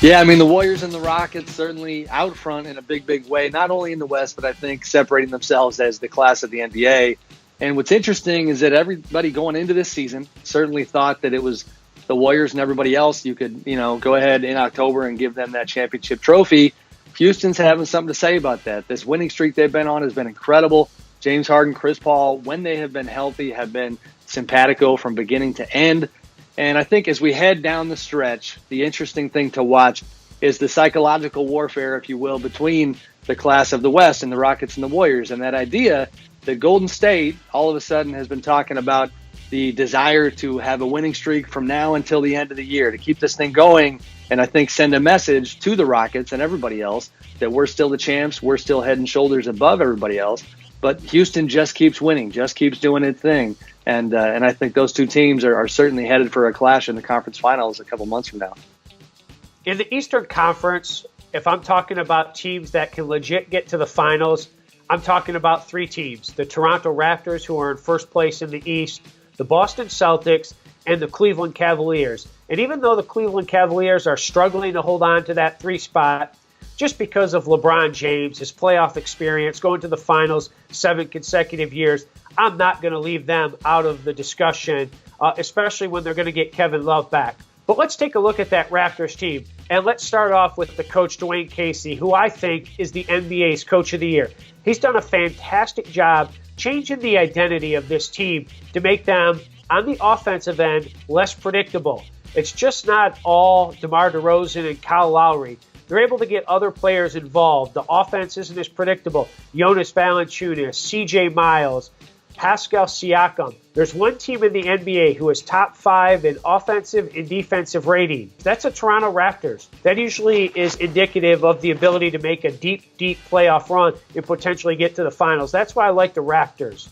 Yeah, I mean, the Warriors and the Rockets certainly out front in a big, big way, not only in the West, but I think separating themselves as the class of the NBA. And what's interesting is that everybody going into this season certainly thought that it was the Warriors and everybody else. You could, go ahead in October and give them that championship trophy. Houston's having something to say about that. This winning streak they've been on has been incredible. James Harden, Chris Paul, when they have been healthy, have been simpatico from beginning to end. And I think as we head down the stretch, the interesting thing to watch is the psychological warfare, if you will, between the class of the West and the Rockets and the Warriors. And that idea that Golden State all of a sudden has been talking about the desire to have a winning streak from now until the end of the year to keep this thing going. And I think send a message to the Rockets and everybody else that we're still the champs. We're still head and shoulders above everybody else. But Houston just keeps winning, just keeps doing its thing. And I think those two teams are certainly headed for a clash in the conference finals a couple months from now. In the Eastern Conference, if I'm talking about teams that can legit get to the finals, I'm talking about three teams. The Toronto Raptors, who are in first place in the East, the Boston Celtics, and the Cleveland Cavaliers. And even though the Cleveland Cavaliers are struggling to hold on to that 3 spot, just because of LeBron James, his playoff experience, going to the finals 7 consecutive years, I'm not going to leave them out of the discussion, especially when they're going to get Kevin Love back. But let's take a look at that Raptors team. And let's start off with the coach, Dwayne Casey, who I think is the NBA's Coach of the Year. He's done a fantastic job changing the identity of this team to make them, on the offensive end, less predictable. It's just not all DeMar DeRozan and Kyle Lowry. They're able to get other players involved. The offense isn't as predictable. Jonas Valanciunas, CJ Miles, Pascal Siakam. There's one team in the NBA who is top 5 in offensive and defensive rating. That's the Toronto Raptors. That usually is indicative of the ability to make a deep, deep playoff run and potentially get to the finals. That's why I like the Raptors.